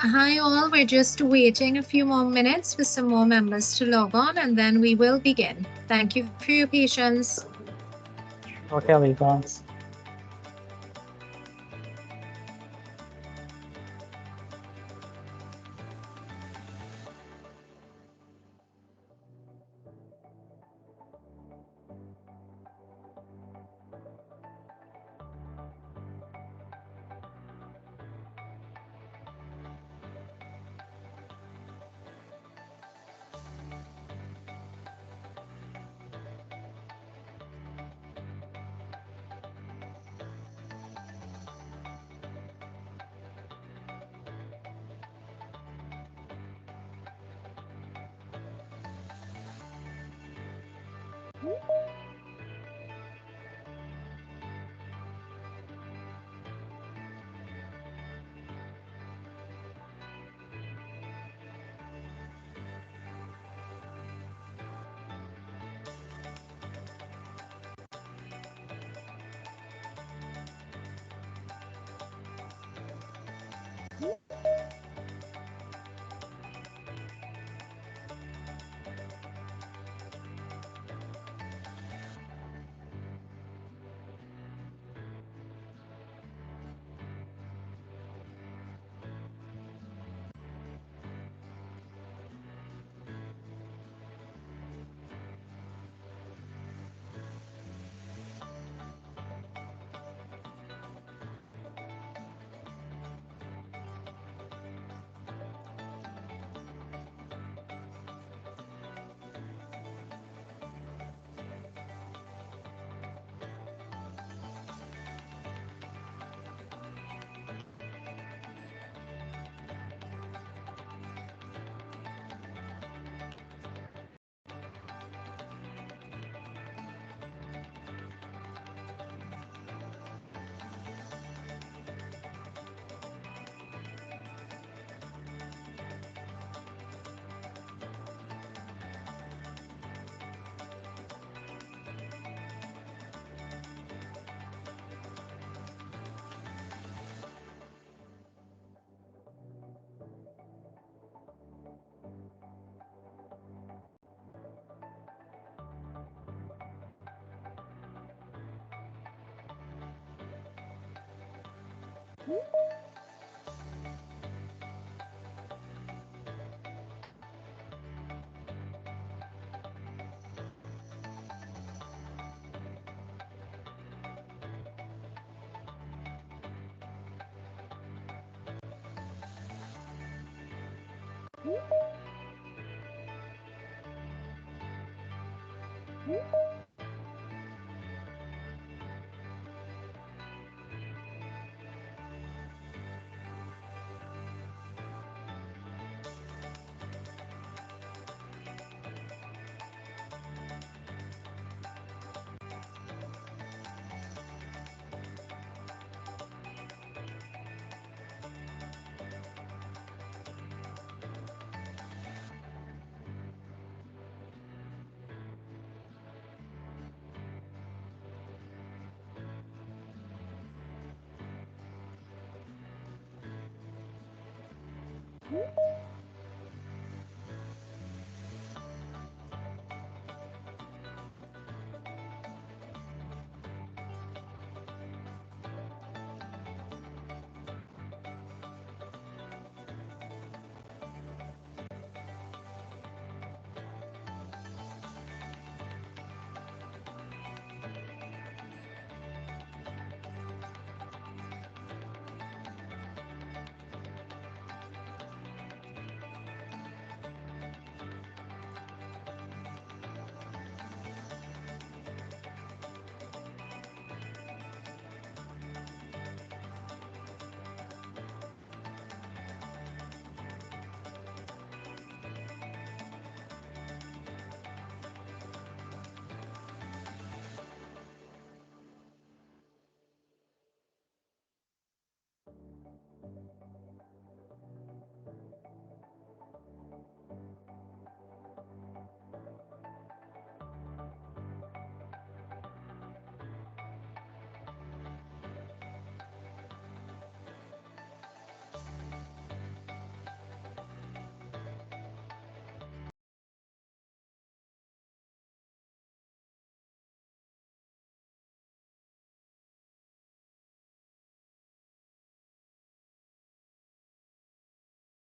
Hi, all. We're just waiting a few more minutes for some more members to log on, and then we will begin. Thank you for your patience. Okay, welcome.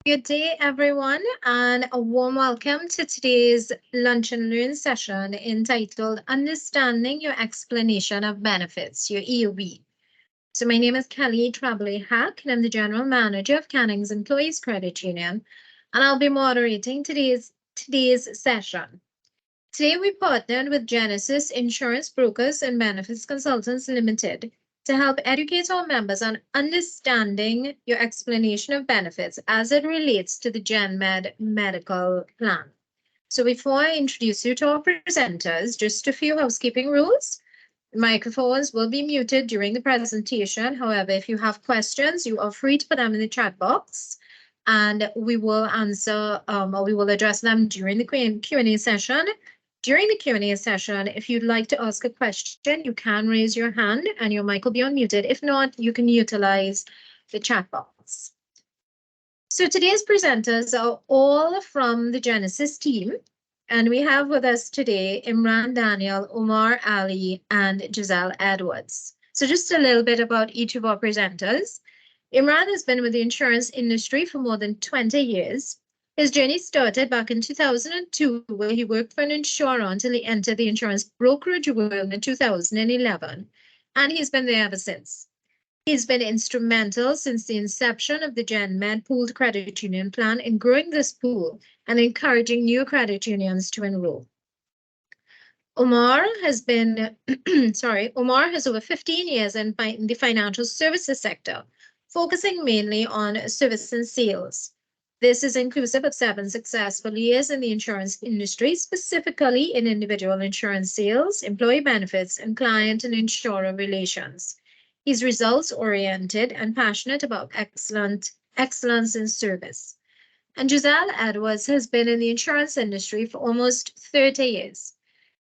Good day, everyone, and a warm welcome to today's Lunch and Learn session entitled Understanding Your Explanation of Benefits, your EOB. So my name is Kelly Trabley-Hack, and I'm the General Manager of Canning's Employees Credit Union, and I'll be moderating today's session. Today, we partnered with Genesis Insurance Brokers and Benefits Consultants Limited to help educate our members on understanding your explanation of benefits as it relates to the GenMed medical plan. So before I introduce you to our presenters, just a few housekeeping rules. Microphones will be muted during the presentation. However, if you have questions, you are free to put them in the chat box and we will answer or we will address them during the Q&A session. During the Q&A session, if you'd like to ask a question, you can raise your hand and your mic will be unmuted. If not, you can utilize the chat box. So today's presenters are all from the Genesis team. And we have with us today Imran Daniel, Omar Ali, and Giselle Edwards. So just a little bit about each of our presenters. Imran has been with the insurance industry for more than 20 years. His journey started back in 2002, where he worked for an insurer until he entered the insurance brokerage world in 2011, and he's been there ever since. He's been instrumental since the inception of the GenMed Pooled Credit Union Plan in growing this pool and encouraging new credit unions to enroll. Omar has over 15 years in the financial services sector, focusing mainly on service and sales. This is inclusive of 7 successful years in the insurance industry, specifically in individual insurance sales, employee benefits, and client and insurer relations. He's results-oriented and passionate about excellence in service. And Giselle Edwards has been in the insurance industry for almost 30 years.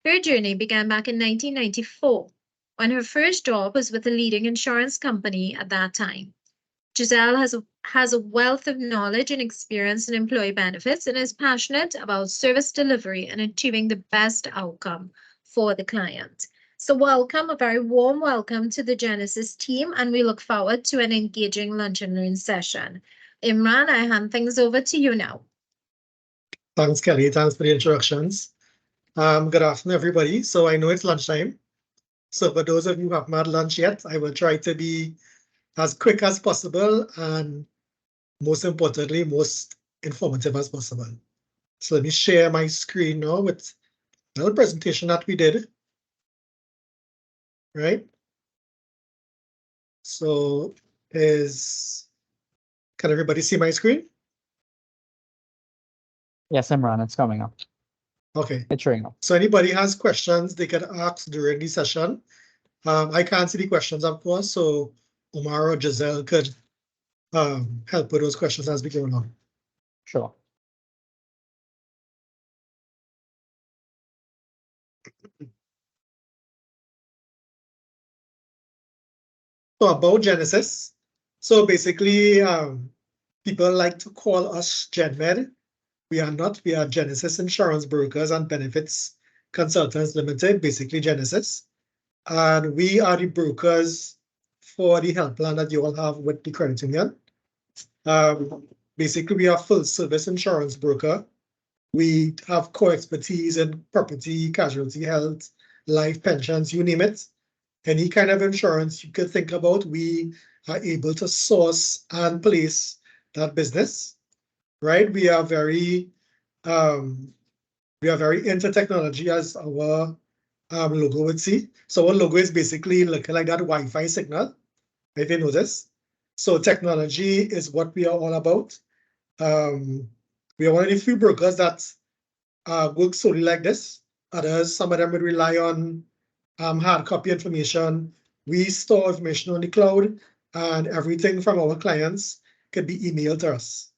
Her journey began back in 1994, when her first job was with a leading insurance company at that time. Giselle has a wealth of knowledge and experience in employee benefits and is passionate about service delivery and achieving the best outcome for the client. So welcome, a very warm welcome to the Genesis team, and we look forward to an engaging lunch and learn session. Imran, I hand things over to you now. Thanks, Kelly. Thanks for the introductions. Good afternoon, everybody. So I know it's lunchtime. So for those of you who haven't had lunch yet, I will try to be as quick as possible and most importantly, most informative as possible. So let me share my screen now with a little presentation that we did. Right? So can everybody see my screen? Yes, Imran, it's coming up. Okay. It's showing up. So anybody has questions, they can ask during the session. I can't see the questions, of course, so Omar or Giselle could help with those questions as we go along. Sure. So about Genesis. So basically, people like to call us GenMed. We are not. We are Genesis Insurance Brokers and Benefits Consultants Limited, basically Genesis. And we are the brokers for the health plan that you all have with the credit union. Basically, we are full service insurance broker. We have core expertise in property, casualty, health, life, pensions, you name it. Any kind of insurance you could think about, we are able to source and place that business, right? We are very into technology, as our logo would see. So our logo is basically looking like that Wi-Fi signal, if you notice. So technology is what we are all about. We are one of the few brokers that work solely like this. Others, some of them would rely on hard copy information. We store information on the cloud, and everything from our clients could be emailed to us.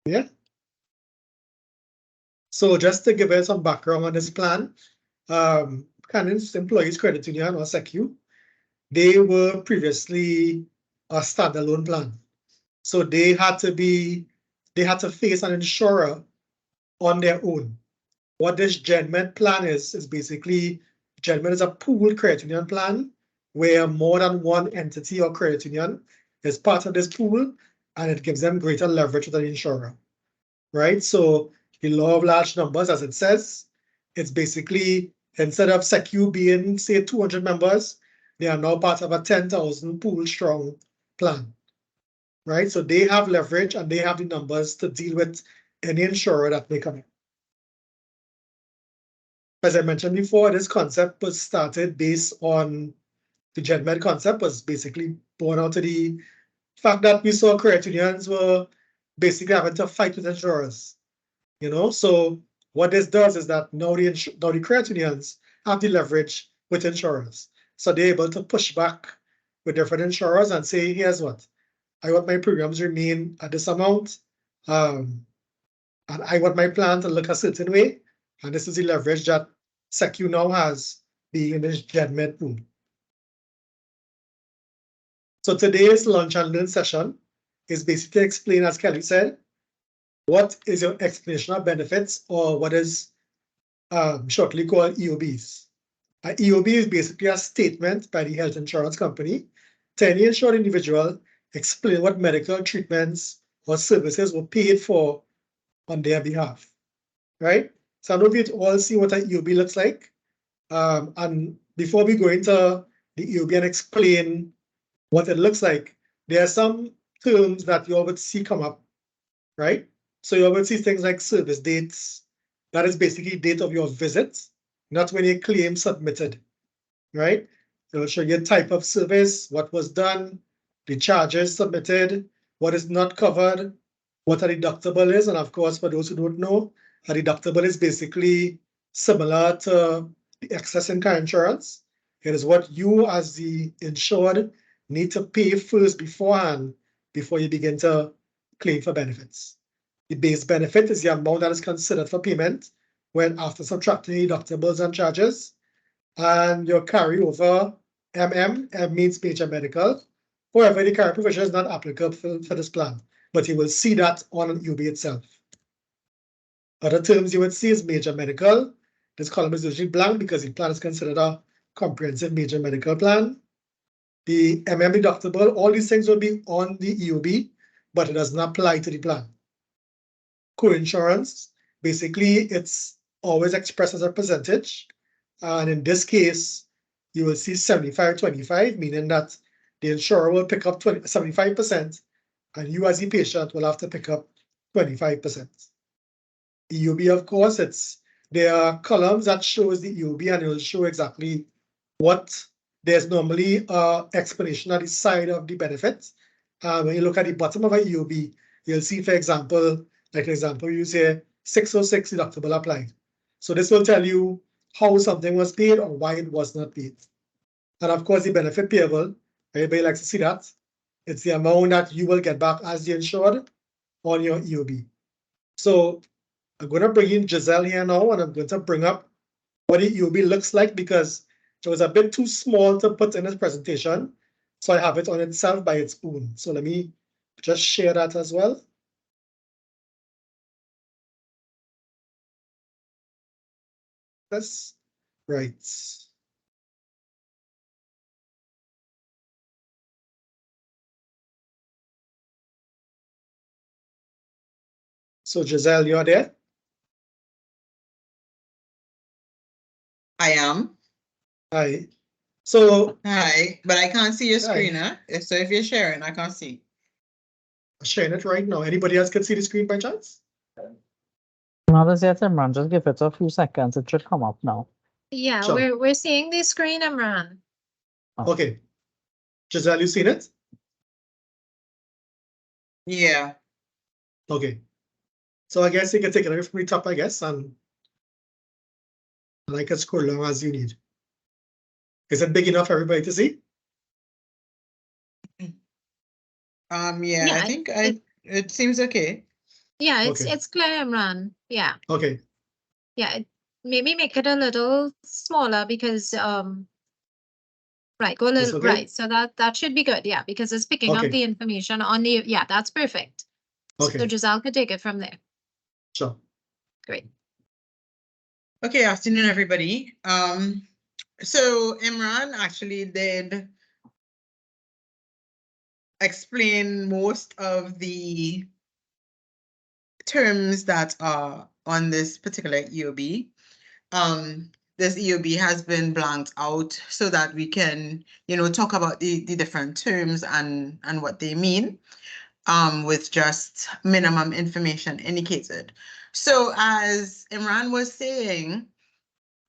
Yeah. So just to give you some background on this plan, Canning's Employees Credit Union, or SECU, they were previously a standalone plan. So they had to face an insurer on their own. What this GenMed plan is basically, GenMed is a pooled credit union plan where more than one entity or credit union is part of this pool, and it gives them greater leverage with the insurer, right? So the law of large numbers, as it says, it's basically instead of SECU being, say, 200 members, they are now part of a 10,000 pool strong plan, right? So they have leverage and they have the numbers to deal with any insurer that may come in. As I mentioned before, this concept was started based on the GenMed concept was basically born out of the fact that we saw credit unions were basically having to fight with insurers, you know? So what this does is that now the credit unions have the leverage with insurers. So they're able to push back with different insurers and say, here's what, I want my programs remain at this amount, and I want my plan to look a certain way. And this is the leverage that SECU now has being in this GenMed pool. So today's lunch and learn session is basically to explain, as Kelly said, what is your explanation of benefits, or what is shortly called EOBs. An EOB is basically a statement by the health insurance company to any insured individual explain what medical treatments or services were paid for on their behalf, right? So I don't know if you all see what an EOB looks like. And before we go into the EOB and explain what it looks like, there are some terms that you all would see come up, right? So you all would see things like service dates. That is basically date of your visit, not when your claim submitted, right? It'll show you type of service, what was done, the charges submitted, what is not covered, what a deductible is. And of course, for those who don't know, a deductible is basically similar to the excess in car insurance. It is what you as the insured need to pay first beforehand before you begin to claim for benefits. The base benefit is the amount that is considered for payment when after subtracting deductibles and charges, and your carryover MM, M means major medical. However, the current provision is not applicable for this plan, but you will see that on an EOB itself. Other terms you would see is major medical. This column is usually blank because the plan is considered a comprehensive major medical plan. The MM deductible, all these things will be on the EOB, but it does not apply to the plan. Co-insurance, basically it's always expressed as a percentage. And in this case, you will see 75-25, meaning that the insurer will pick up 75%, and you as the patient will have to pick up 25%. EOB, of course, there are columns that shows the EOB, and it will show exactly what there's normally an explanation at the side of the benefit. When you look at the bottom of an EOB, you'll see, for example, like an example, you say 606 deductible applied. So this will tell you how something was paid or why it was not paid. And of course, the benefit payable, everybody likes to see that. It's the amount that you will get back as the insured on your EOB. So I'm going to bring in Giselle here now, and I'm going to bring up what the EOB looks like because it was a bit too small to put in this presentation. So I have it on itself by its own. So let me just share that as well. That's right. So Giselle, you're there? I am. Hi. So Hi, but I can't see your screen, huh? So if you're sharing, I can't see. I'm sharing it right now. Anybody else can see the screen by chance? Not as yet, Imran. Just give it a few seconds. It should come up now. Yeah, Sure. we're seeing the screen, Imran. Okay. Giselle, you seen it? Yeah. Okay. So I guess you can take it from the top, I guess, and I can scroll along as you need. Is it big enough for everybody to see? Yeah, Yeah, I think it seems okay. Yeah, Okay. it's clear, Imran. Yeah, Okay. yeah. Maybe make it a little smaller because right, go a This little okay? right. So that should be good. Yeah, because it's picking up Okay. the information on the yeah, that's perfect. So Okay. Giselle could take it from there. Sure. Great. Okay, afternoon, everybody. So Imran actually did explain most of the terms that are on this particular EOB. This EOB has been blanked out so that we can, talk about the different terms and what they mean, with just minimum information indicated. So as Imran was saying,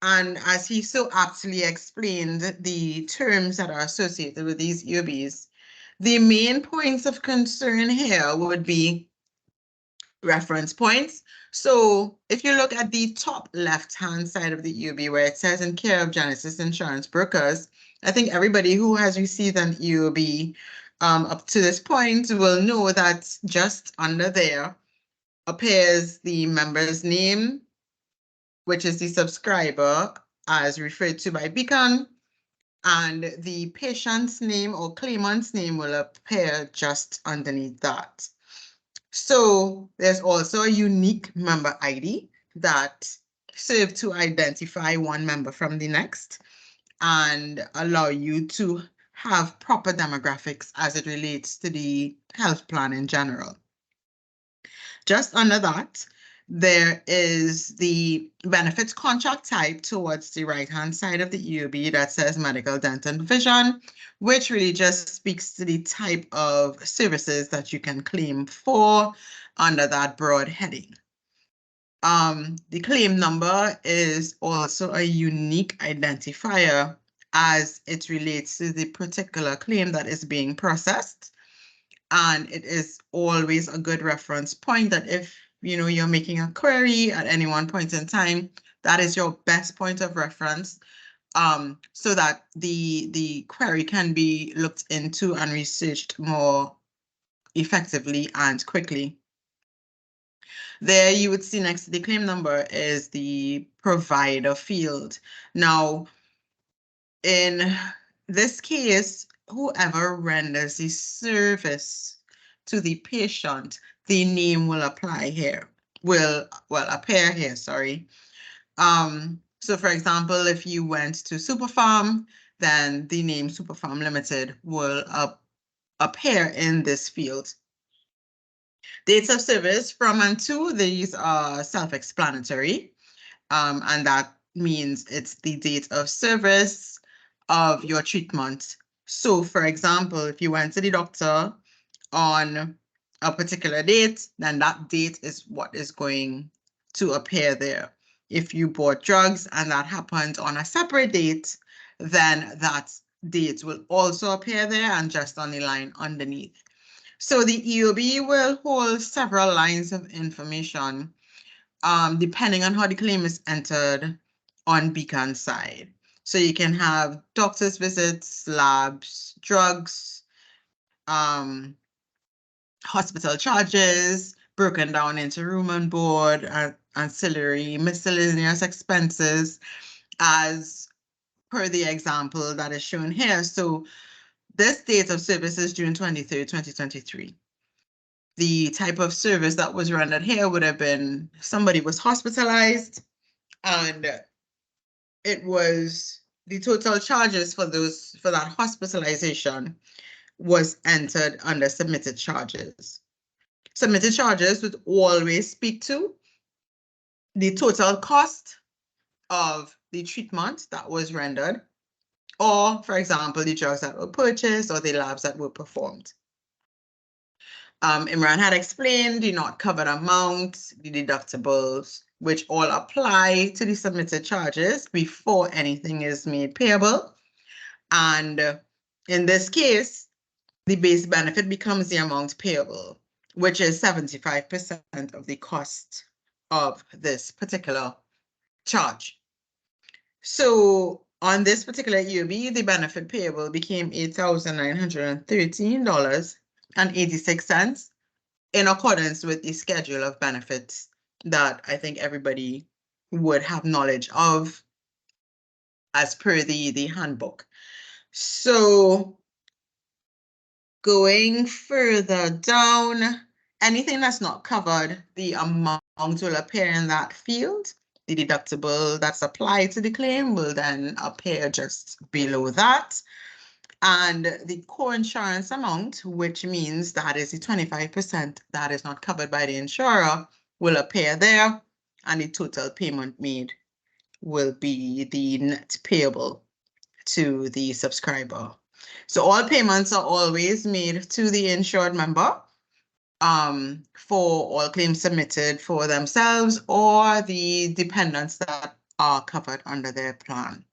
and as he so aptly explained the terms that are associated with these EOBs, the main points of concern here would be reference points. So if you look at the top left-hand side of the EOB where it says in care of Genesis Insurance Brokers, I think everybody who has received an EOB up to this point will know that just under there appears the member's name, which is the subscriber as referred to by Beacon, and the patient's name or claimant's name will appear just underneath that. So there's also a unique member ID that serves to identify one member from the next and allow you to have proper demographics as it relates to the health plan in general. Just under that, there is the benefits contract type towards the right-hand side of the EOB that says medical, dental, and vision, which really just speaks to the type of services that you can claim for under that broad heading. The claim number is also a unique identifier as it relates to the particular claim that is being processed. And it is always a good reference point that if you're making a query at any one point in time, that is your best point of reference, so that the query can be looked into and researched more effectively and quickly. There you would see next to the claim number is the provider field. Now, in this case, whoever renders the service to the patient, the name will apply here, will appear here, sorry. So for example, if you went to Superfarm, then the name Superfarm Limited will appear in this field. Dates of service from and to, these are self-explanatory, and that means it's the date of service of your treatment. So for example, if you went to the doctor on a particular date, then that date is what is going to appear there. If you bought drugs and that happened on a separate date, then that date will also appear there and just on the line underneath. So the EOB will hold several lines of information depending on how the claim is entered on Beacon side. So you can have doctor's visits, labs, drugs, hospital charges, broken down into room and board, ancillary, miscellaneous expenses, as per the example that is shown here. So this date of service is June 23rd, 2023. The type of service that was rendered here would have been somebody was hospitalized and it was the total charges for that hospitalization was entered under submitted charges. Submitted charges would always speak to the total cost of the treatment that was rendered, or for example, the drugs that were purchased or the labs that were performed. Imran had explained the not covered amount, the deductibles, which all apply to the submitted charges before anything is made payable. And in this case, the base benefit becomes the amount payable, which is 75% of the cost of this particular charge. So on this particular EOB, the benefit payable became $8,913.86 in accordance with the schedule of benefits that I think everybody would have knowledge of as per the handbook. So going further down, anything that's not covered, the amount will appear in that field. The deductible that's applied to the claim will then appear just below that. And the co-insurance amount, which means that is the 25% that is not covered by the insurer, will appear there, and the total payment made will be the net payable to the subscriber. So all payments are always made to the insured member for all claims submitted for themselves or the dependents that are covered under their plan.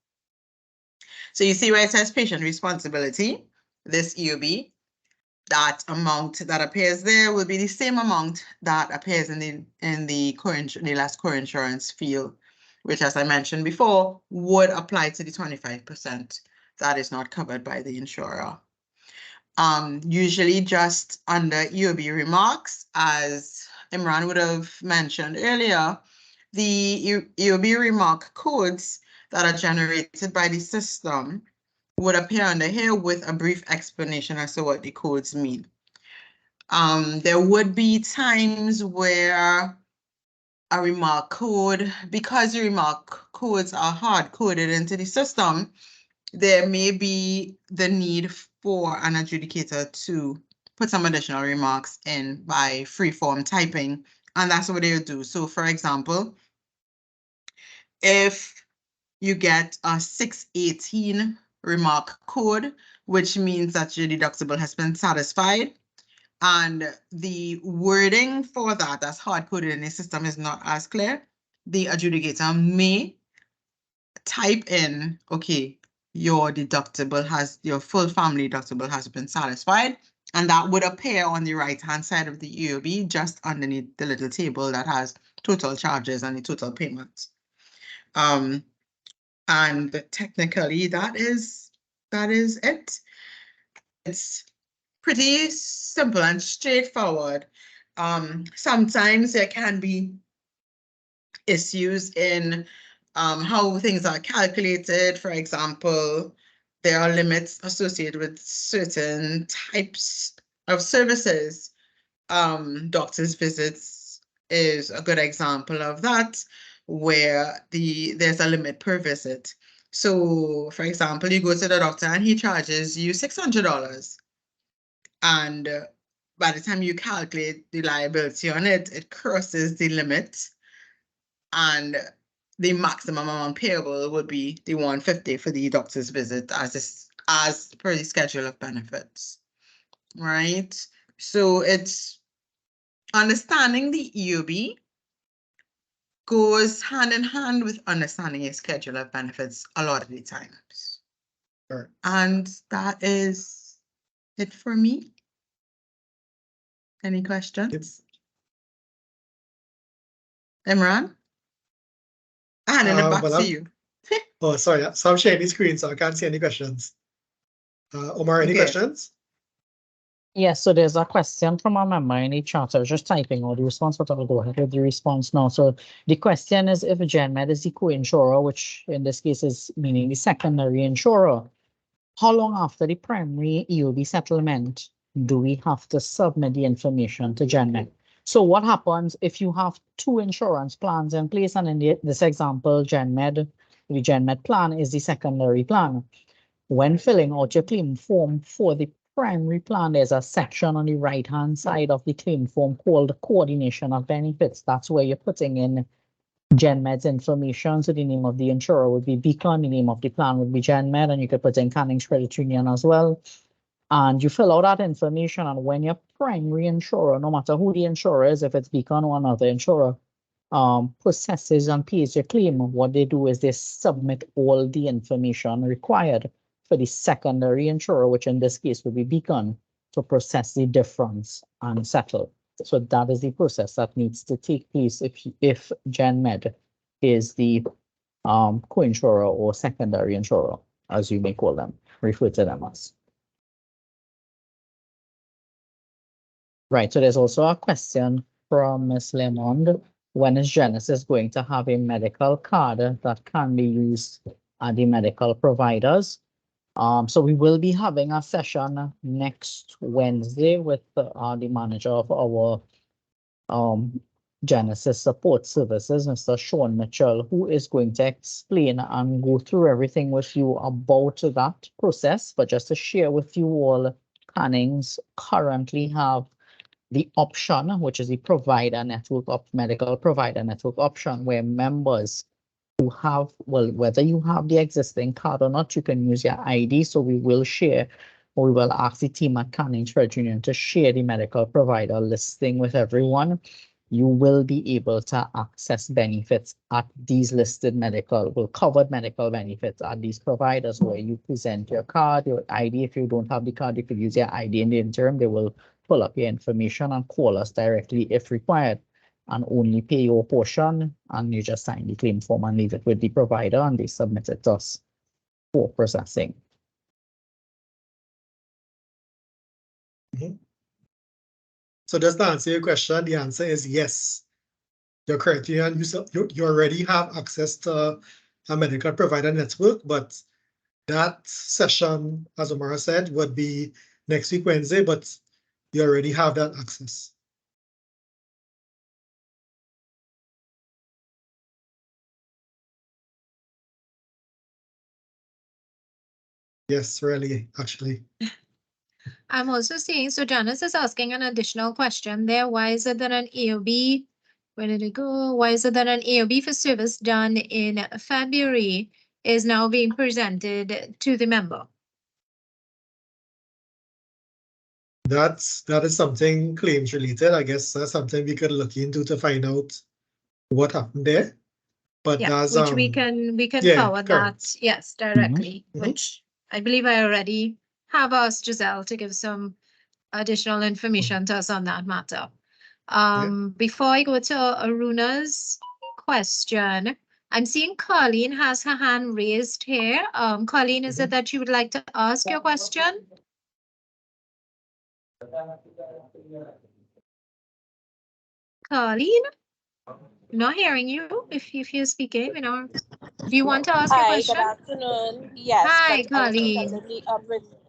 So you see where it says patient responsibility, this EOB, that amount that appears there will be the same amount that appears in the last core insurance field, which, as I mentioned before, would apply to the 25% that is not covered by the insurer. Usually just under EOB remarks, as Imran would have mentioned earlier, the EOB remark codes that are generated by the system would appear under here with a brief explanation as to what the codes mean. There would be times where a remark code, because the remark codes are hard coded into the system, there may be the need for an adjudicator to put some additional remarks in by free-form typing, and that's what they would do. So for example, if you get a 618 remark code, which means that your deductible has been satisfied, and the wording for that that's hard-coded in the system is not as clear, the adjudicator may type in, okay, your full family deductible has been satisfied, and that would appear on the right-hand side of the EOB just underneath the little table that has total charges and the total payments. And technically that is it. It's pretty simple and straightforward. Sometimes there can be issues in how things are calculated. For example, there are limits associated with certain types of services. Doctor's visits is a good example of that, where there's a limit per visit. So, for example, you go to the doctor and he charges you $600. And by the time you calculate the liability on it, it crosses the limit. And the maximum amount payable would be the $150 for the doctor's visit as per the schedule of benefits, right? So it's understanding the EOB goes hand in hand with understanding a schedule of benefits a lot of the times. Sure. And that is it for me. Any questions? Imran? I handed it back to you. Oh, sorry. So I'm sharing the screen, so I can't see any questions. Omar, any Okay. questions? Yes, so there's a question from a member in the chat. I was just typing out the response, but I'll go ahead with the response now. So the question is, if GenMed is the co-insurer, which in this case is meaning the secondary insurer, how long after the primary EOB settlement do we have to submit the information to GenMed? So what happens if you have two insurance plans in place, and in this example, the GenMed plan is the secondary plan. When filling out your claim form for the primary plan, there's a section on the right-hand side of the claim form called Coordination of Benefits. That's where you're putting in GenMed's information. So the name of the insurer would be Beacon, the name of the plan would be GenMed, and you could put in Canning's Credit Union as well. And you fill out that information, and when your primary insurer, no matter who the insurer is, if it's Beacon or another insurer, processes and pays your claim, what they do is they submit all the information required for the secondary insurer, which in this case would be Beacon, to process the difference and settle. So that is the process that needs to take place if GenMed is the co-insurer or secondary insurer, as you may call them, refer to them as. Right, so there's also a question from Ms. Lemond. When is Genesis going to have a medical card that can be used at the medical providers? So we will be having a session next Wednesday with the manager of our Genesis Support Services, Mr. Sean Mitchell, who is going to explain and go through everything with you about that process. But just to share with you all, Cannings currently have the option, which is the provider network of medical provider network option, where members who have, well, whether you have the existing card or not, you can use your ID. So we will share, or we will ask the team at Cannings Credit Union to share the medical provider listing with everyone. You will be able to access benefits at these listed covered medical benefits at these providers, where you present your card, your ID. If you don't have the card, you could use your ID in the interim. They will pull up your information and call us directly if required, and only pay your portion, and you just sign the claim form and leave it with the provider, and they submit it to us for processing. So just to answer your question, the answer is yes. You're correct. You already have access to a medical provider network, but that session, as Omara said, would be next week, Wednesday, but you already have that access. Yes, really, actually. I'm also seeing, so Janice is asking an additional question there. Why is it that an EOB, where did it go? Why is it that an EOB for service done in February is now being presented to the member? That is something claims related. I guess that's something we could look into to find out what happened there. But Yeah, that's which we can yeah, forward correct. that, yes, directly, Mhm. which I believe I already have asked Giselle to give some additional information to us on that matter. Before I go to Aruna's question, I'm seeing Colleen has her hand raised here. Colleen, is it that you would like to ask your question? Colleen? Not hearing you if you're speaking, do you want to ask your Hi, question? good afternoon. Yes, Hi, but Colleen.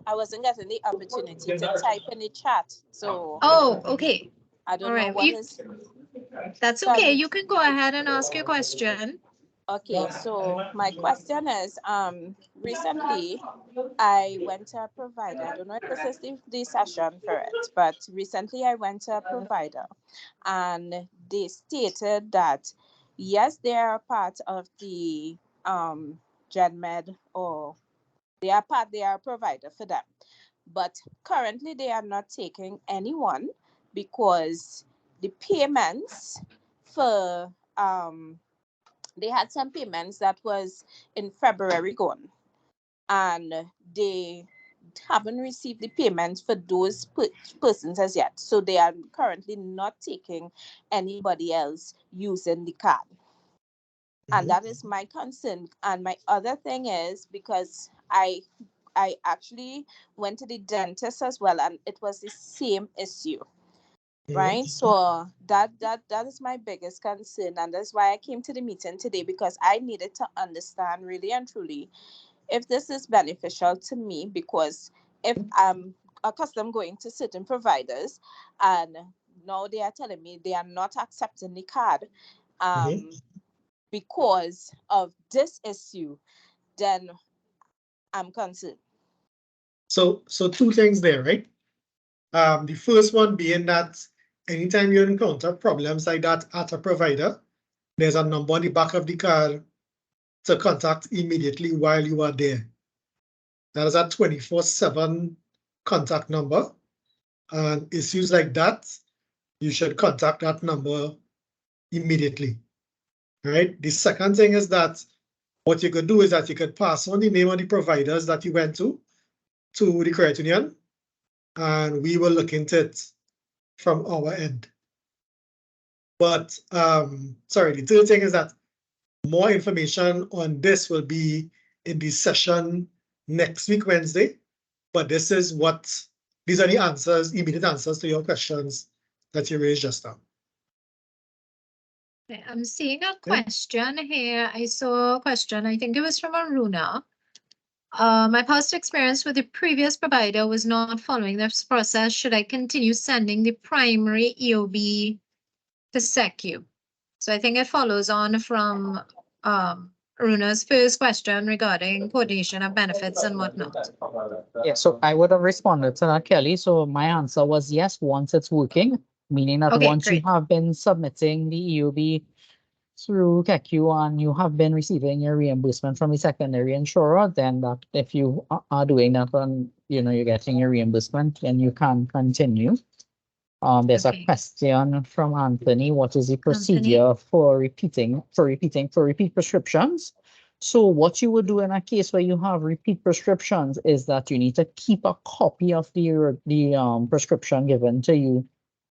I wasn't getting the opportunity to type in the chat. So Oh, okay. I don't All know right. what is. That's okay. You can go ahead and ask your question. Okay, so my question is, recently I went to a provider. I don't know if this is the session for it, but recently I went to a provider and they stated that yes, they are part of the GenMed, or they are a provider for them. But currently they are not taking anyone because the payments for they had some payments that was in February gone, and they haven't received the payments for those persons as yet. So they are currently not taking anybody else using the card. And that is my concern. And my other thing is, because I actually went to the dentist as well, and it was the same issue. Right. So that is my biggest concern. And that's why I came to the meeting today, because I needed to understand really and truly if this is beneficial to me, because if I'm accustomed going to certain providers and now they are telling me they are not accepting the card because of this issue, then I'm concerned. So two things there, right? The first one being that anytime you encounter problems like that at a provider, there's a number on the back of the card to contact immediately while you are there. That is a 24/7 contact number. And issues like that, you should contact that number immediately. Right? The second thing is that what you could do is that you could pass on the name of the providers that you went to the credit union, and we will look into it from our end. But sorry, the third thing is that more information on this will be in the session next week, Wednesday. But these are the answers, immediate answers to your questions that you raised just now. Okay, I'm seeing a question here. I saw a question, I think it was from Aruna. My past experience with the previous provider was not following this process. Should I continue sending the primary EOB to SECU. So I think it follows on from Runa's first question regarding coordination of benefits and whatnot. Yeah, so I would have responded to that, Kelly. So my answer was yes, once it's working, meaning that Okay, once you great. have been submitting the EOB through KECU and you have been receiving your reimbursement from the secondary insurer, then that if you are doing that and you're getting your reimbursement, then you can continue. There's Okay. a question from Anthony. What is the Anthony? procedure for repeat prescriptions? So what you would do in a case where you have repeat prescriptions is that you need to keep a copy of the prescription given to you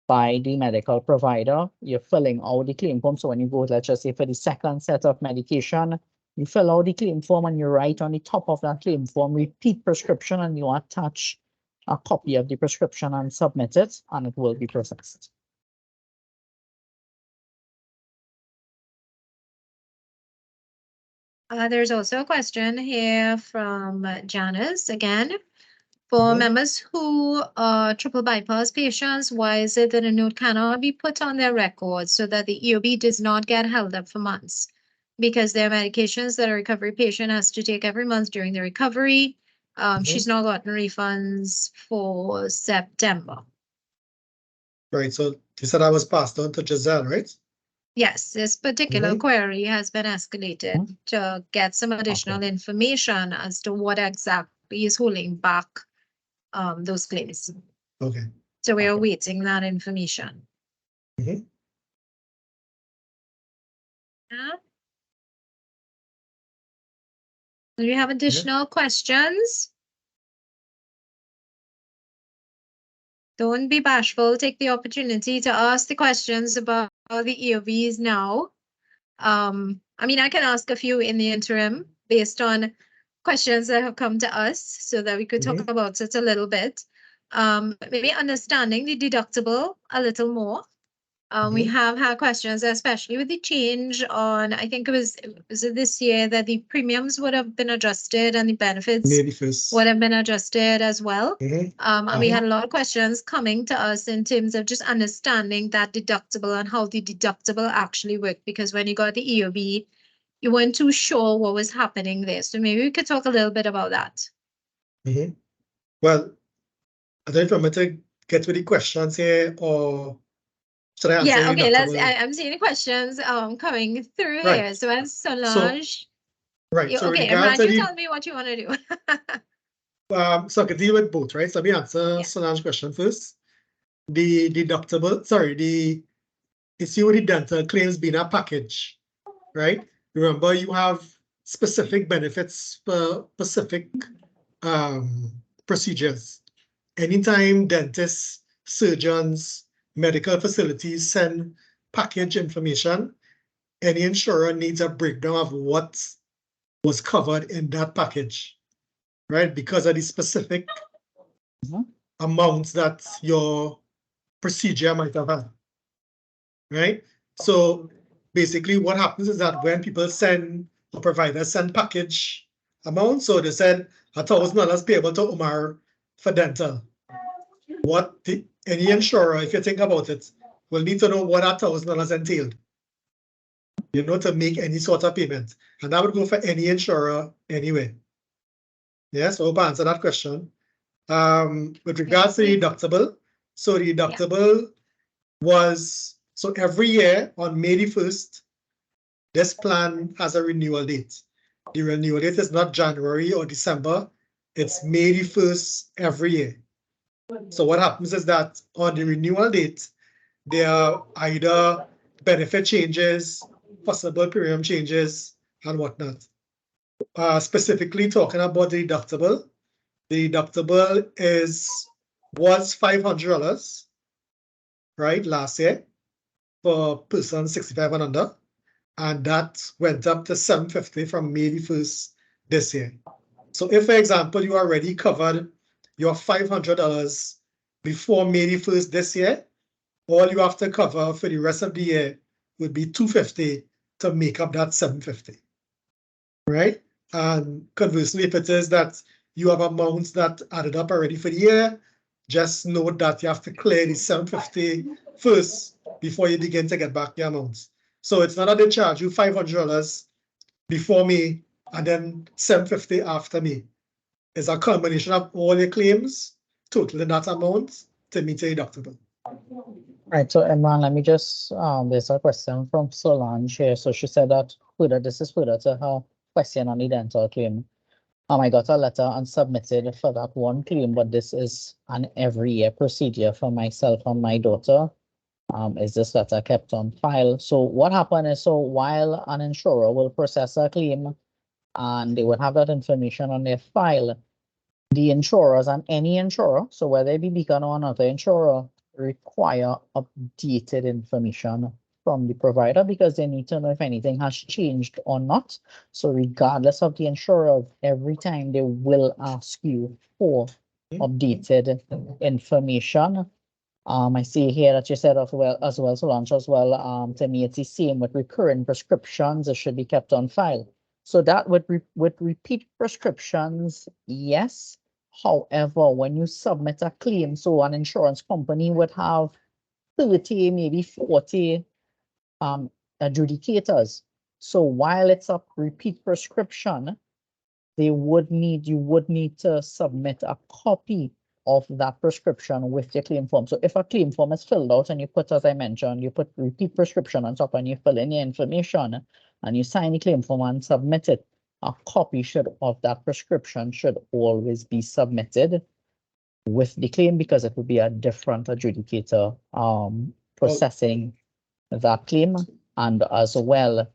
by the medical provider. You're filling out the claim form. So when you go, let's just say for the second set of medication, you fill out the claim form and you write on the top of that claim form, repeat prescription, and you attach a copy of the prescription and submit it, and it will be processed. There's also a question here from Janice again. For members who are triple bypass patients, why is it that a note cannot be put on their record so that the EOB does not get held up for months? Because there are medications that a recovery patient has to take every month during the recovery. She's not gotten refunds for September. Right, so you said I was passed on to Giselle, right? Yes, this particular query has been escalated to get some additional information as to what exactly is holding back those claims. Okay. So we are waiting that information. Yeah. Do we have additional questions? Don't be bashful. Take the opportunity to ask the questions about the EOBs now. I mean, I can ask a few in the interim based on questions that have come to us so that we could talk about it a little bit. Maybe understanding the deductible a little more. We have had questions, especially with the change on, I think it was this year that the premiums would have been adjusted and the benefits would have been adjusted as well. And we had a lot of questions coming to us in terms of just understanding that deductible and how the deductible actually worked, because when you got the EOB, you weren't too sure what was happening there. So maybe we could talk a little bit about that. Well, I don't know if I'm to get to the questions here or should I answer? Yeah, okay, I'm seeing the questions coming through here. So as Solange. So okay, Imran, you tell me what you want to do. So I can deal with both, right? So let me answer Solange's question first. The deductible, sorry, the issue with the dental claims being a package, right? Remember, you have specific benefits for specific procedures. Anytime dentists, surgeons, medical facilities send package information, any insurer needs a breakdown of what was covered in that package, right? Because of the specific amounts that your procedure might have had, right? So basically what happens is that when people send, or providers send package amounts, so they said $1,000 payable to Umar for dental. Any insurer, if you think about it, will need to know what that $1,000 entailed, to make any sort of payment. And that would go for any insurer anyway. Yes, I hope I answered that question. With regards to the deductible, so the deductible was, so every year on May the 1st, this plan has a renewal date. The renewal date is not January or December, it's May the 1st every year. So what happens is that on the renewal date, there are either benefit changes, possible premium changes, and whatnot. Specifically talking about the deductible was $500, right, last year for persons 65 and under, and that went up to $750 from May the 1st this year. So if, for example, you already covered your $500 before May the 1st this year, all you have to cover for the rest of the year would be $250 to make up that $750, right? And conversely, if it is that you have amounts that added up already for the year, just note that you have to clear the 750 first before you begin to get back your amounts. So it's not that they charge you $500 before me and then 750 after me. It's a combination of all your claims, totaling that amount to meet your deductible. Right, so Imran, let me just, there's a question from Solange here. So she said that this is further to her question on the dental claim. I got a letter and submitted for that one claim, but this is an every year procedure for myself and my daughter. Is this letter kept on file? So what happened is, so while an insurer will process a claim and they will have that information on their file, the insurers and any insurer, so whether it be Beacon or another insurer, require updated information from the provider because they need to know if anything has changed or not. So regardless of the insurer, every time they will ask you for updated information. I see here that you said as well, Solange, as well, to me it's the same with recurring prescriptions, it should be kept on file. So that with repeat prescriptions, yes. However, when you submit a claim, so an insurance company would have 30, maybe 40 adjudicators. So while it's a repeat prescription, you would need to submit a copy of that prescription with your claim form. So if a claim form is filled out and you put, as I mentioned, you put repeat prescription on top and you fill in your information and you sign the claim form and submit it, a copy of that prescription should always be submitted with the claim because it would be a different adjudicator processing that claim. And as well,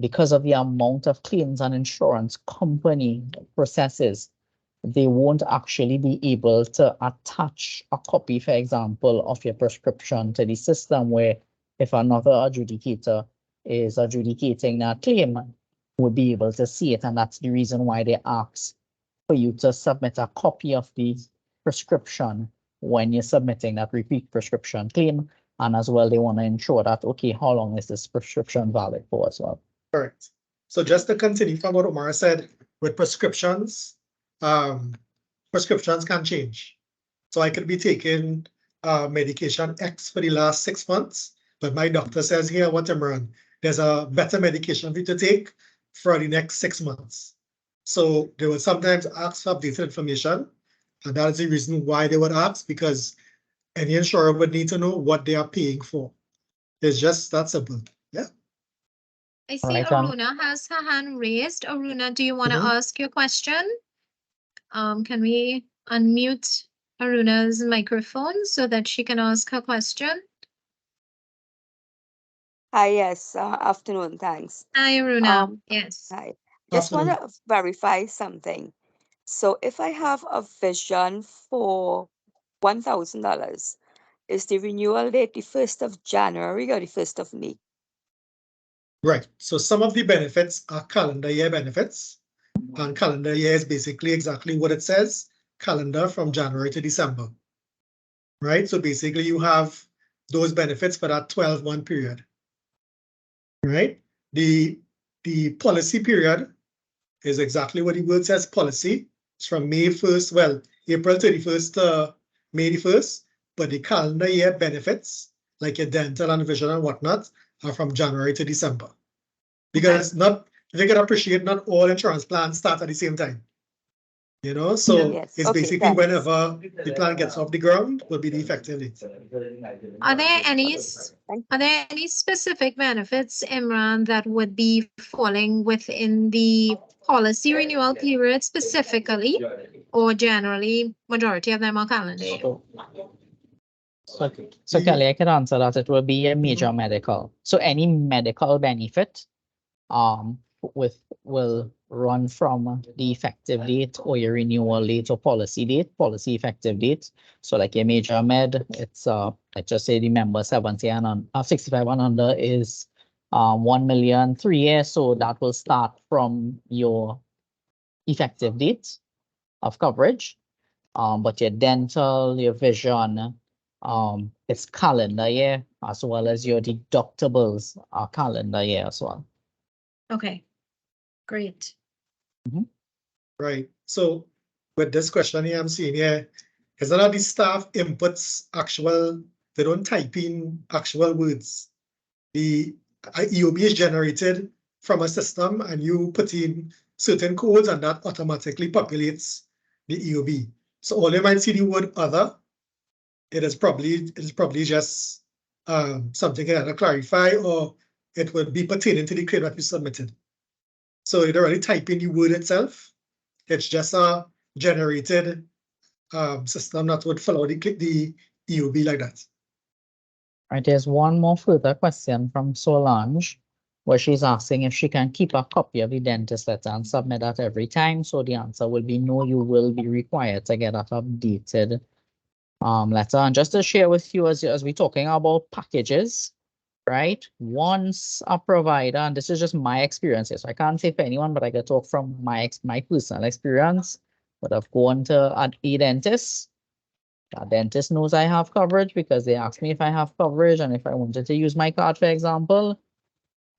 because of the amount of claims an insurance company processes, they won't actually be able to attach a copy, for example, of your prescription to the system where if another adjudicator is adjudicating that claim, will be able to see it. And that's the reason why they ask for you to submit a copy of the prescription when you're submitting that repeat prescription claim. And as well, they want to ensure that, okay, how long is this prescription valid for as well? Correct. So just to continue from what Omar said, with prescriptions, prescriptions can change. So I could be taking medication X for the last 6 months, but my doctor says here, what Imran, there's a better medication for you to take for the next 6 months. So they will sometimes ask for updated information, and that is the reason why they would ask, because any insurer would need to know what they are paying for. It's just that simple. Yeah. I see Right, Aruna has her hand raised. Aruna, do you want to Mhm. ask your question? Can we unmute Aruna's microphone so that she can ask her question? Hi, yes, afternoon, thanks. Hi, Aruna. Yes. Hi, just want Afternoon. to verify something. So if I have a vision for $1,000, is the renewal date the 1st of January or the 1st of May? Right. So some of the benefits are calendar year benefits, and calendar year is basically exactly what it says, calendar from January to December. Right. So basically you have those benefits for that 12-month period. Right. The policy period is exactly what the word says, policy. It's from May 1st, well, April 31st to May 1st, but the calendar year benefits, like your dental and vision and whatnot, are from January to December. Because if you can appreciate, not all insurance plans start at the same time. You know, so Yes, it's okay, basically thanks. whenever the plan gets off the ground will be the effective date. Are there any specific benefits, Imran, that would be falling within the policy renewal period specifically, or generally majority of them are calendar year? So Kelly, I can answer that. It will be a major medical. So any medical benefit will run from the effective date or your renewal date or policy effective date. So like your major med, it's let's just say the member 70 and 65 and under is 1 million 3 years. So that will start from your effective date of coverage. But your dental, your vision, it's calendar year, as well as your deductibles are calendar year as well. Okay, great. Right. So with this question here, I'm seeing here, is that the staff inputs actual, they don't type in actual words. The EOB is generated from a system and you put in certain codes and that automatically populates the EOB. So all you might see the word other, it is probably just something to clarify, or it would be pertaining to the claim that you submitted. So you don't really type in the word itself. It's just a generated system that would follow the EOB like that. Right, there's one more further question from Solange, where she's asking if she can keep a copy of the dentist letter and submit that every time. So the answer will be no, you will be required to get that updated letter. And just to share with you, as we're talking about packages, right? Once a provider, and this is just my experience, so I can't say for anyone, but I can talk from my personal experience. But I've gone to a dentist. The dentist knows I have coverage because they asked me if I have coverage and if I wanted to use my card, for example.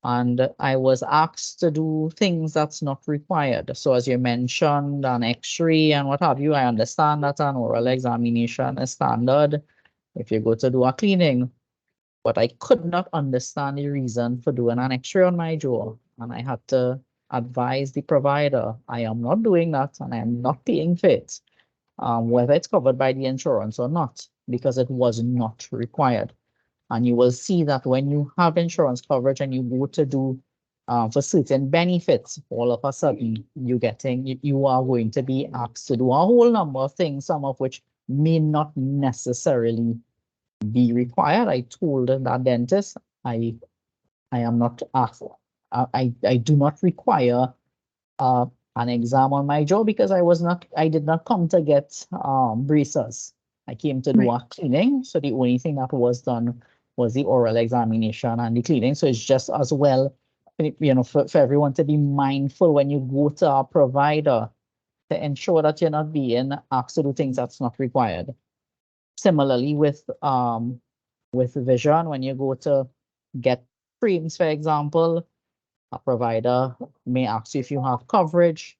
And I was asked to do things that's not required. So as you mentioned, an X-ray and what have you, I understand that an oral examination is standard if you go to do a cleaning. But I could not understand the reason for doing an X-ray on my jaw. And I had to advise the provider, I am not doing that and I am not paying for it, whether it's covered by the insurance or not, because it was not required. And you will see that when you have insurance coverage and you go to do for certain benefits, all of a sudden you are going to be asked to do a whole number of things, some of which may not necessarily be required. I told that dentist, I am not asked, I do not require an exam on my jaw because I did not come to get braces. I came to do a cleaning. So the only thing that was done was the oral examination and the cleaning. So it's just as well, you know, for everyone to be mindful when you go to a provider to ensure that you're not being asked to do things that's not required. Similarly with vision, when you go to get frames, for example, a provider may ask you if you have coverage.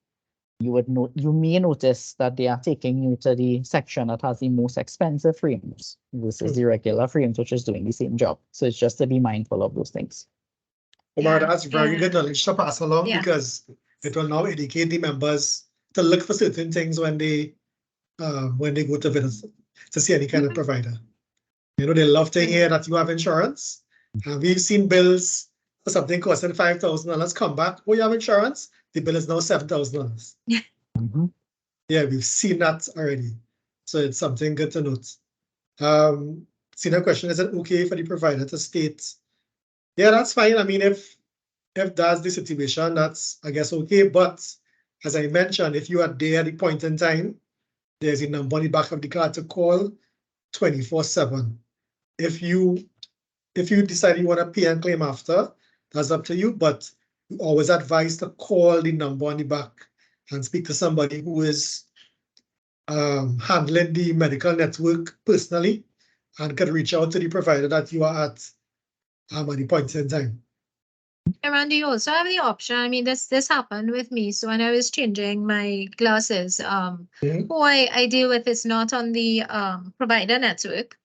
You may notice that they are taking you to the section that has the most expensive frames versus the regular frames, which is doing the same job. So it's just to be mindful of those things. Omar, that's very good knowledge to pass along because it will now educate the members to look for certain things when they go to visit to see any kind of provider. You know, they love to hear that you have insurance. And we've seen bills for something costing $5,000 come back. Oh, you have insurance? The bill is now $7,000. Yeah, we've seen that already. So it's something good to note. See, the question, is it okay for the provider to state? Yeah, that's fine. I mean, if that's the situation, that's, I guess, okay. But as I mentioned, if you are there at the point in time, there's a number on the back of the card to call 24/7. If you decide you want to pay and claim after, that's up to you, but you always advise to call the number on the back and speak to somebody who is handling the medical network personally and can reach out to the provider that you are at the point in time. And Randy, you also have the option. I mean, this happened with me. So when I was changing my glasses, who I deal with is not on the provider network.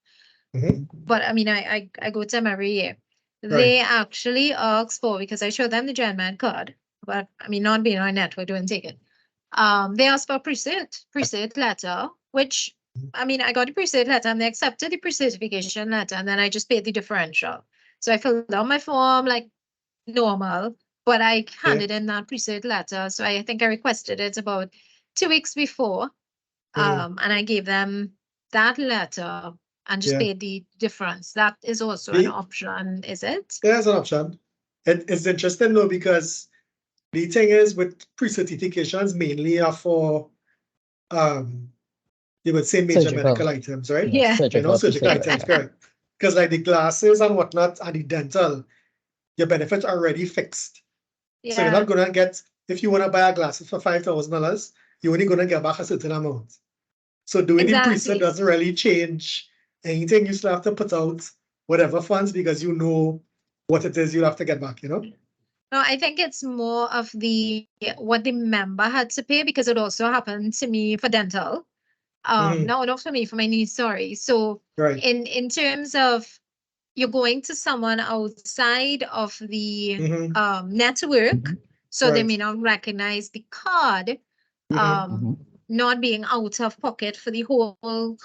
But I mean, I go to them every year. They actually ask for, because I showed them the GenMed card, but I mean, not being on a network, don't take it. They asked for a pre-cert letter, which, I mean, I got a pre-cert letter and they accepted the pre-certification letter and then I just paid the differential. So I filled out my form like normal, but I handed in that pre-cert letter. So I think I requested it about 2 weeks before. And I gave them that letter and just paid the difference. That is also an option, is it? Yeah, it's an option. It's interesting though, because the thing is with pre-certifications mainly are for you would say major Surgical. medical items, right? Yeah. You know, surgical items, correct. Because like the glasses and whatnot and the dental, your benefits are already fixed. So you're not gonna get, if you want to buy a glasses for $5,000, you're only gonna get back a certain amount. So doing the pre-cert doesn't really change anything. You still have to put out whatever funds because you know what it is you'll have to get back, you know? No, I think it's more of what the member had to pay, because it also happened to me for dental. Mhm. not for me, for my niece, sorry. So Right. in terms of you're going to someone outside of the Mhm. network, Mhm. so they Right. may not recognize the card, Mhm. Mhm. not being out of pocket for the whole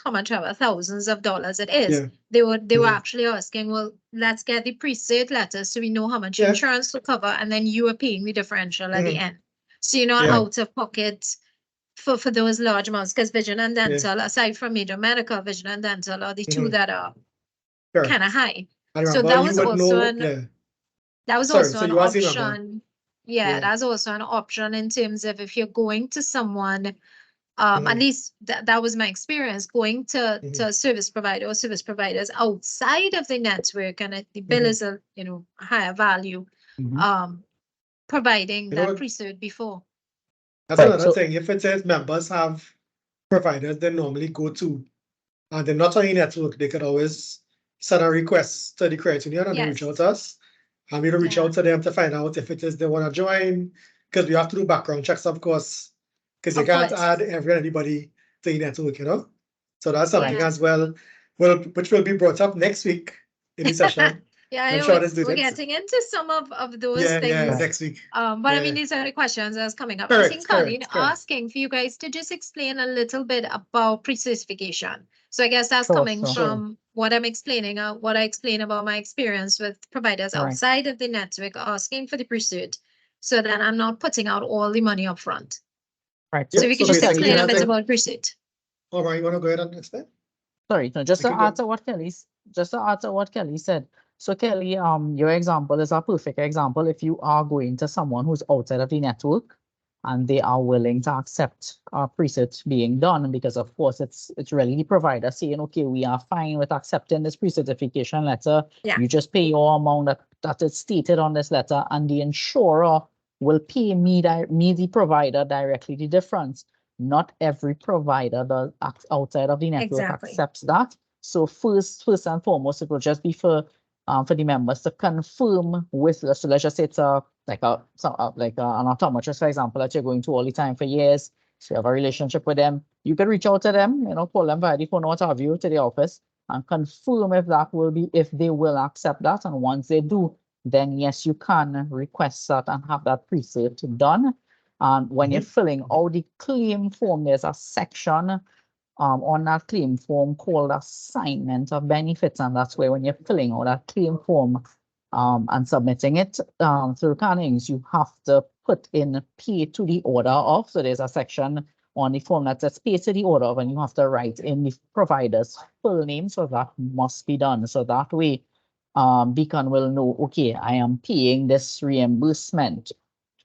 how much ever thousands of dollars it is. Yeah. They were Mhm. actually asking, well, let's get the pre-cert letter so we know how much Yeah. insurance to cover, and then you are paying the differential at the Mhm. end. So you're not Yeah. out of pocket for those large amounts, because vision and Yeah. dental, aside from major medical, vision and dental are the two Mhm. that are kind of Correct. high. I So remember that you was would also know. an Yeah. that was Sorry. also So an you was remember. option. Yeah, Yeah. that's also an option in terms of if you're going to someone, at Mhm. least that was my experience, going to Mhm. a service provider or service providers outside of the network, and the bill Mhm. is a higher value, Mhm. providing You that know, pre-cert before. that's Right. another So thing. If it says members have providers they normally go to, and they're not on your network, they could always send a request to the credit union and they reach out Yes. to us. And we will reach Yeah. out to them to find out if it is they want to join, because we have to do background checks, of course, because you Of can't course. add anybody to your network, So that's something Yeah. as well, which will be brought up next week in the session. Yeah, I I'm know sure let's do we're that. getting into some of those Yeah, things. next week. But I mean, Yeah. these are the questions that's coming up. I think Colleen Correct. asking for you guys to just explain a little bit about pre-certification. So I guess that's sure, coming sure. from what I'm explaining, what I explain about my experience with providers Right. outside of the network asking for the pre-cert, so that I'm not putting out all the money up front. Right. So Yeah, we so can just basically explain a that's bit it. about pre-cert. All right, you want to go ahead and explain? Sorry, no, just I to can go. answer what Kelly said. So Kelly, your example is a perfect example. If you are going to someone who's outside of the network and they are willing to accept presets being done, because of course it's really the provider saying, okay, we are fine with accepting this pre-certification letter. Yeah. You just pay your amount that is stated on this letter, and the insurer will pay me the provider directly the difference. Not every provider outside of the network Exactly. accepts that. So first and foremost, it will just be for the members to confirm with, so let's just say it's an optometrist, for example, that you're going to all the time for years. So you have a relationship with them. You can reach out to them, call them via the phone or what have you to the office and confirm if they will accept that. And once they do, then yes, you can request that and have that pre-cert done. And when you're filling out the claim form, there's a section on that claim form called assignment of benefits. And that's where when you're filling out that claim form and submitting it through Cannings, you have to put in pay to the order of. So there's a section on the form that says pay to the order of, and you have to write in the provider's full name. So that must be done. So that way, Beacon will know, okay, I am paying this reimbursement,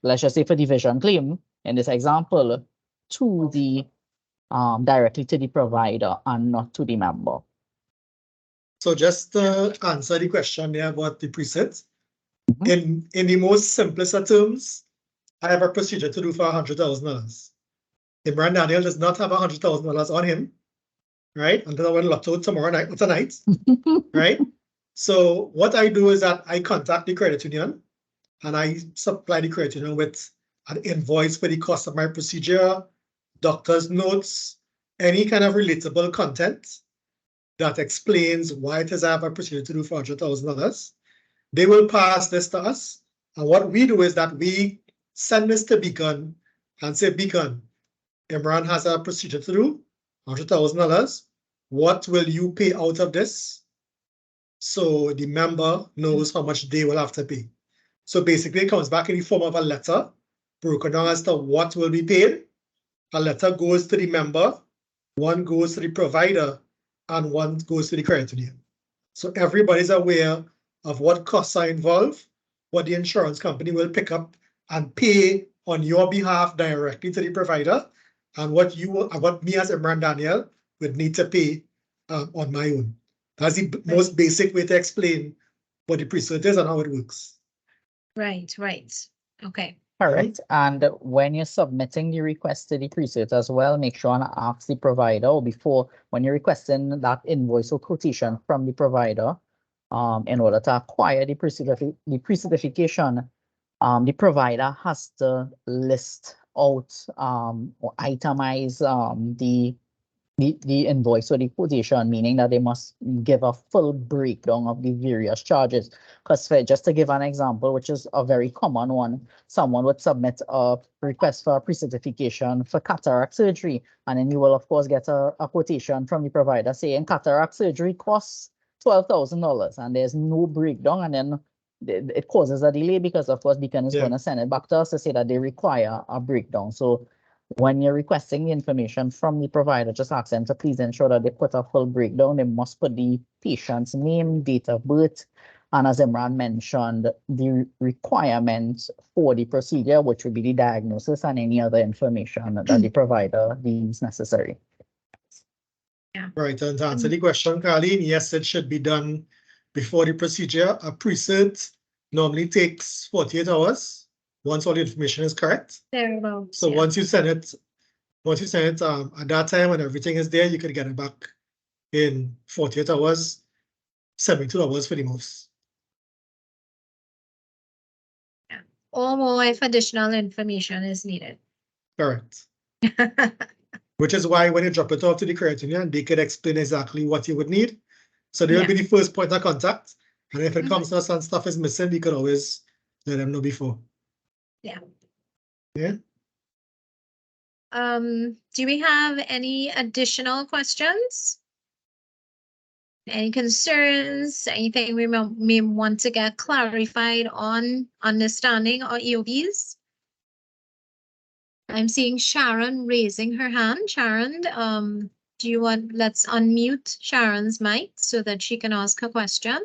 let's just say for the vision claim in this example, to the directly to the provider and not to the member. So just to answer the question there about the presets, in the most simplest of terms, I have a procedure to do for $100,000. Imran Daniel does not have $100,000 on him, right? Until I win lotto tonight, right? So what I do is that I contact the credit union and I supply the credit union with an invoice for the cost of my procedure, doctor's notes, any kind of relatable content that explains why it is I have a procedure to do for $100,000. They will pass this to us. And what we do is that we send this to Beacon and say, Beacon, Imran has a procedure to do, $100,000. What will you pay out of this? So the member knows how much they will have to pay. So basically it comes back in the form of a letter broken down as to what will be paid. A letter goes to the member, one goes to the provider, and one goes to the credit union. So everybody's aware of what costs are involved, what the insurance company will pick up and pay on your behalf directly to the provider, and what me as Imran Daniel would need to pay on my own. That's the most basic way to explain what the pre-cert is and how it works. Right. Okay. Correct. And when you're submitting the request to the pre-cert as well, make sure and ask the provider, or before, when you're requesting that invoice or quotation from the provider, in order to acquire the pre-certification, the provider has to list out or itemize the the invoice or the quotation, meaning that they must give a full breakdown of the various charges. Because just to give an example, which is a very common one, someone would submit a request for a pre-certification for cataract surgery, and then you will of course get a quotation from the provider saying cataract surgery costs $12,000, and there's no breakdown, and then it causes a delay because of course Beacon is Yeah. going to send it back to us to say that they require a breakdown. So when you're requesting the information from the provider, just ask them to please ensure that they put a full breakdown. They must put the patient's name, date of birth, and as Imran mentioned, the requirements for the procedure, which would be the diagnosis and any other information that the provider deems necessary. Right, and to answer the question, Carleen, yes, it should be done before the procedure. A pre-cert normally takes 48 hours once all the information is correct. Thereabouts, So yeah. once you send it at that time when everything is there, you can get it back in 48 hours, 72 hours for the most. Or more if additional information is needed. Correct. Which is why when you drop it off to the credit union, they could explain exactly what you would need. So they'll Yeah. be the first point of contact. And if it Mhm. comes to us and stuff is missing, we could always let them know before. Yeah. Yeah. Do we have any additional questions? Any concerns? Anything we may want to get clarified on understanding our EOBs? I'm seeing Sharon raising her hand. Sharon, do you want, let's unmute Sharon's mic so that she can ask her question.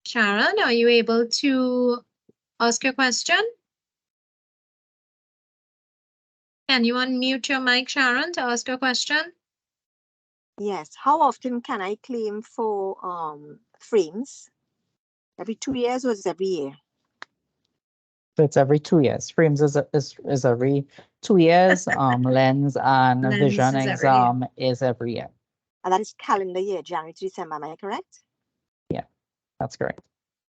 Sharon, are you able to ask your question? Can you unmute your mic, Sharon, to ask your question? Yes. How often can I claim for frames? Every 2 years or is it every year? So it's every 2 years. Frames is every 2 years. Lens and Lens vision is every year. exam is every year. And that is calendar year, January to December. Am I correct? That's correct.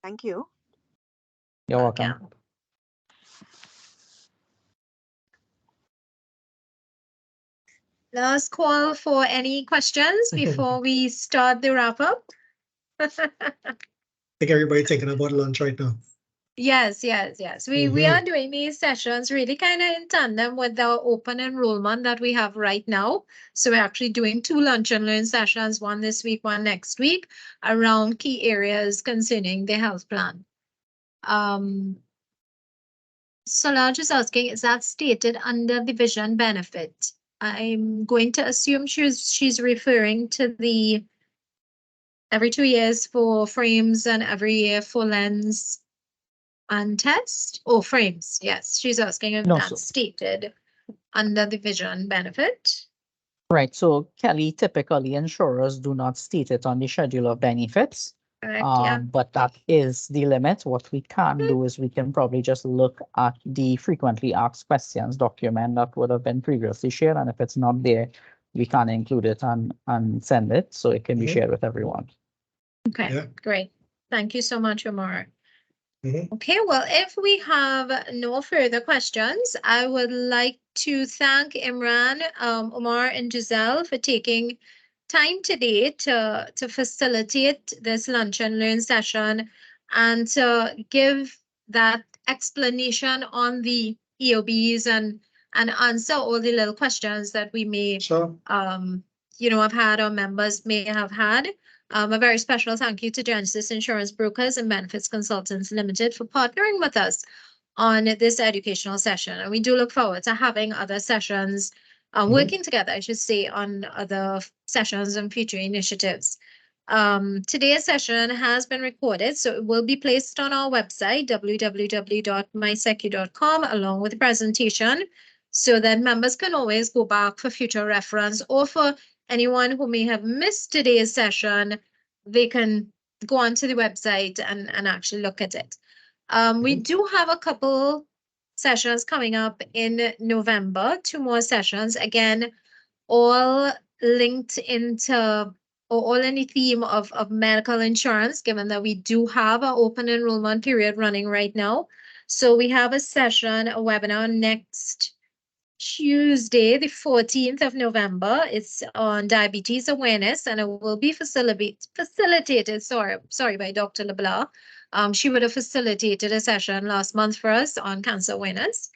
Thank you. You're Okay. welcome. Last call for any questions before we start the wrap up. I think everybody thinking about lunch right now. Yes. We are doing these sessions really kind of in tandem with the open enrollment that we have right now. So we're actually doing 2 lunch and learn sessions, one this week, one next week, around key areas concerning the health plan. Solange is asking, is that stated under the vision benefit? I'm going to assume she's referring to the every 2 years for frames and every year for lens and test, or frames. Yes, she's asking if No, that's stated under the vision benefit. Right. So Kelly, typically insurers do not state it on the schedule of benefits. Correct, yeah. But that is the limit. What we can do is we can probably just look at the frequently asked questions document that would have been previously shared. And if it's not there, we can include it and send it so it can be shared with everyone. Okay, Yeah. great. Thank you so much, Omar. Mhm. Okay, well, if we have no further questions, I would like to thank Imran, Omar, and Giselle for taking time today to facilitate this lunch and learn session and to give that explanation on the EOBs and answer all the little questions that we may Sure. have had or members may have had. A very special thank you to Genesis Insurance Brokers and Benefits Consultants Limited for partnering with us on this educational session. And we do look forward to having other sessions, working together, I should say, on other sessions and future initiatives. Today's session has been recorded, so it will be placed on our website, www.mysecu.com, along with the presentation, so that members can always go back for future reference, or for anyone who may have missed today's session, they can go onto the website and actually look at it. We do have a couple sessions coming up in November, 2 more sessions, again, all linked into or all in the theme of medical insurance, given that we do have an open enrollment period running right now. So we have a session, a webinar next Tuesday, the 14th of November. It's on diabetes awareness, and it will be facilitated, sorry, by Dr. LeBlanc. She would have facilitated a session last month for us on cancer awareness.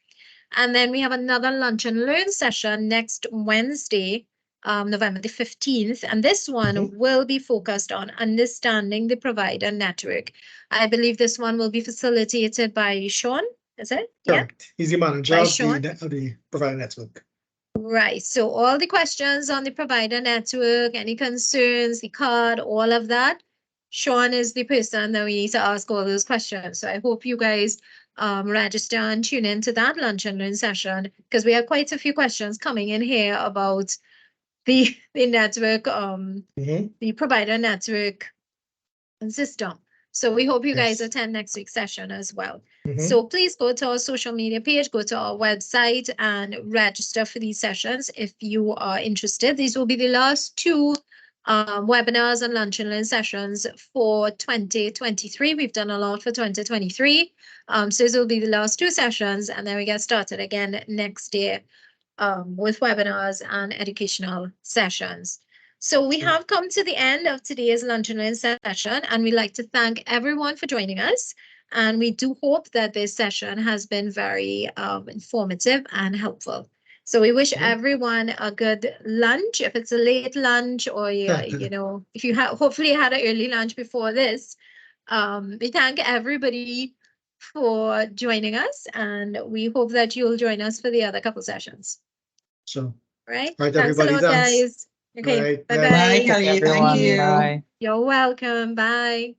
And then we have another lunch and learn session next Wednesday, November the 15th. And this one will be focused on understanding the provider network. I believe this one will be facilitated by Sean. Is it? Correct. He's the manager By of Sean? the provider network. Right. So all the questions on the provider network, any concerns, the card, all of that, Sean is the person that we need to ask all those questions. So I hope you guys register and tune into that lunch and learn session, because we have quite a few questions coming in here about the network, the provider network and system. So we hope you guys Yes. attend next week's session as well. So please go to our social media page, go to our website and register for these sessions if you are interested. These will be the last two webinars and lunch and learn sessions for 2023. We've done a lot for 2023. So these will be the last two sessions, and then we get started again next year with webinars and educational sessions. So we have come to the end of today's lunch and learn session, and we'd like to thank everyone for joining us. And we do hope that this session has been very informative and helpful. So we wish everyone a good lunch. If it's a late lunch, or you know, if you have hopefully had an early lunch before this, we thank everybody for joining us, and we hope that you'll join us for the other couple sessions. So, Right? right, Thanks a everybody, lot, thanks. guys. Okay, Right, bye-bye. Bye, Kelly. Thank Everyone, you. bye. You're welcome. Bye.